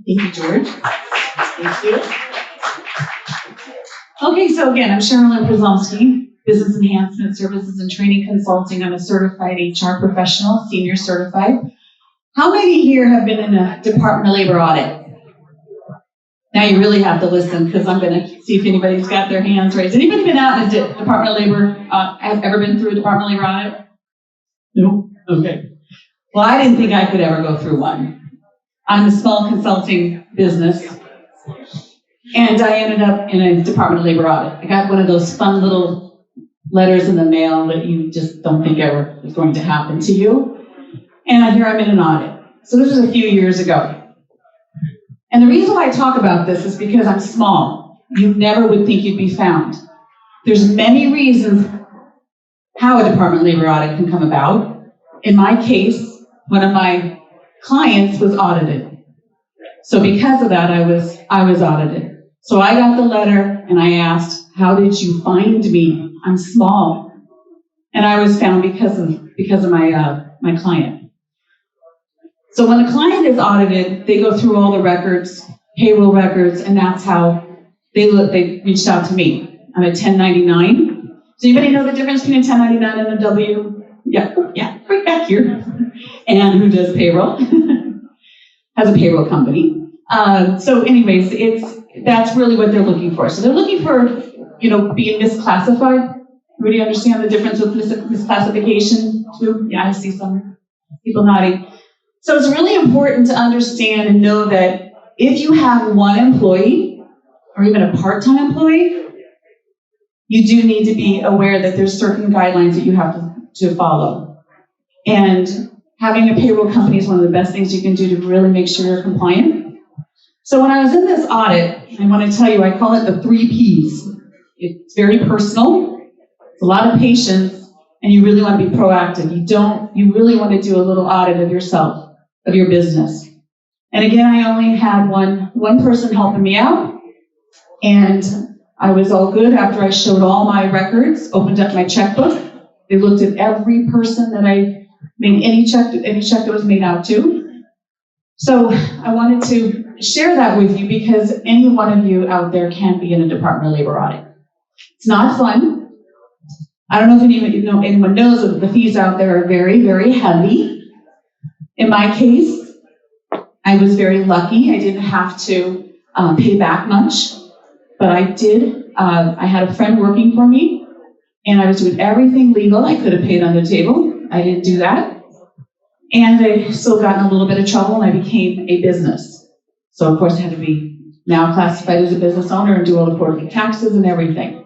Thank you, George. Thank you. Okay, so again, I'm Sherilyn Przelomski, Business Enhancement Services and Training Consulting. I'm a certified HR professional, senior certified. How many here have been in a Department of Labor audit? Now you really have to listen because I'm going to see if anybody's got their hands raised. Anybody been out in a Department of Labor, have ever been through a Department of Labor audit? No? Okay. Well, I didn't think I could ever go through one. I'm a small consulting business, and I ended up in a Department of Labor audit. I got one of those fun little letters in the mail that you just don't think ever is going to happen to you. And here I'm in an audit. So this was a few years ago. And the reason why I talk about this is because I'm small. You never would think you'd be found. There's many reasons how a Department of Labor audit can come about. In my case, one of my clients was audited. So because of that, I was audited. So I got the letter and I asked, how did you find me? I'm small. And I was found because of my client. So when the client is audited, they go through all the records, payroll records, and that's how they reached out to me. I'm a 1099. Does anybody know the difference between a 1099 and a W? Yeah, right back here. And who does payroll? Has a payroll company. So anyways, that's really what they're looking for. So they're looking for, being misclassified. Everybody understand the difference with misclassification too? Yeah, I see some people nodding. So it's really important to understand and know that if you have one employee or even a part-time employee, you do need to be aware that there's certain guidelines that you have to follow. And having a payroll company is one of the best things you can do to really make sure you're compliant. So when I was in this audit, I want to tell you, I call it the 3 Ps. It's very personal, it's a lot of patience, and you really want to be proactive. You really want to do a little audit of yourself, of your business. And again, I only had one person helping me out, and I was all good after I showed all my records, opened up my checkbook. They looked at every person that I made any check that was made out to. So I wanted to share that with you because any one of you out there can be in a Department of Labor audit. It's not fun. I don't know if anyone knows that the fees out there are very, very heavy. In my case, I was very lucky. I didn't have to pay back much, but I did. I had a friend working for me, and I was doing everything legal. I could have paid on the table. I didn't do that. And I still got in a little bit of trouble, and I became a business. So, of course, I had to be now classified as a business owner and do all the quarterly taxes and everything.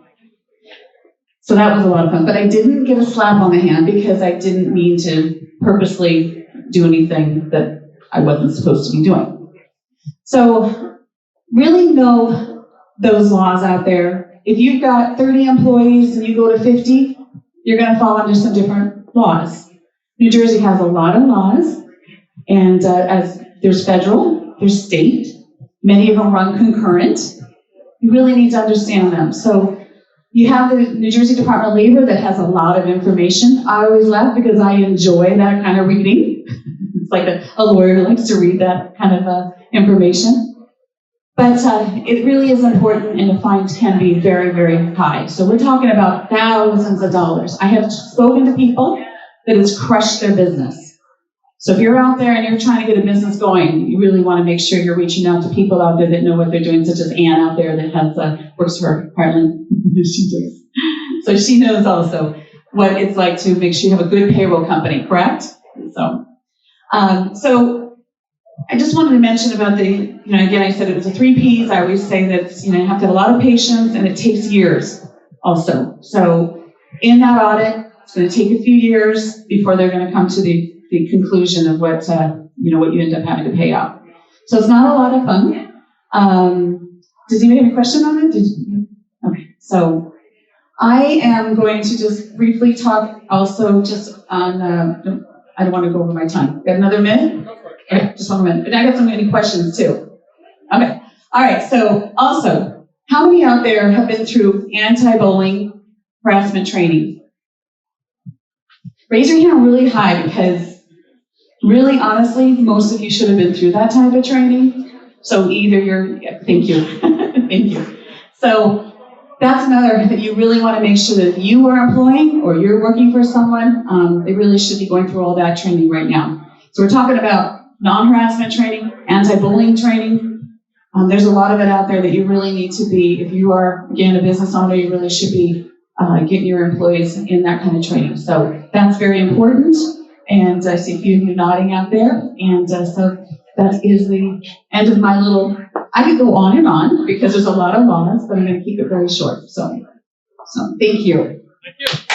So that was a lot of fun. But I didn't get a slap on the hand because I didn't mean to purposely do anything that I wasn't supposed to be doing. So really know those laws out there. If you've got 30 employees and you go to 50, you're going to fall under some different laws. New Jersey has a lot of laws, and as there's federal, there's state. Many of them run concurrent. You really need to understand them. So you have the New Jersey Department of Labor that has a lot of information. I always laugh because I enjoy that kind of reading. It's like a lawyer likes to read that kind of information. But it really is important, and the fines can be very, very high. So we're talking about thousands of dollars. I have spoken to people that has crushed their business. So if you're out there and you're trying to get a business going, you really want to make sure you're reaching out to people out there that know what they're doing, such as Ann out there that has works for Harlan. She does. So she knows also what it's like to make sure you have a good payroll company, correct? So I just wanted to mention about again, I said it was a 3 Ps. I always say that, you have to have a lot of patience, and it takes years also. So in that audit, it's going to take a few years before they're going to come to the conclusion of what you end up having to pay out. So it's not a lot of fun. Does anybody have a question on it? Okay, so I am going to just briefly talk also just on, I don't want to go over my time. Got another minute? Okay, just 1 minute. But I got so many questions too. Okay, all right, so also, how many out there have been through anti-bullying harassment training? Raise your hand really high because really, honestly, most of you should have been through that type of training. So either thank you, thank you. So that's another that you really want to make sure that if you are employing or you're working for someone, they really should be going through all that training right now. So we're talking about non-harassment training, anti-bullying training. There's a lot of it out there that you really need to be, if you are, again, a business owner, you really should be getting your employees in that kind of training. So that's very important. And I see a few of you nodding out there. And so that is the end of my little, I could go on and on because there's a lot of laws, but I'm going to keep it very short. So thank you. Thank you.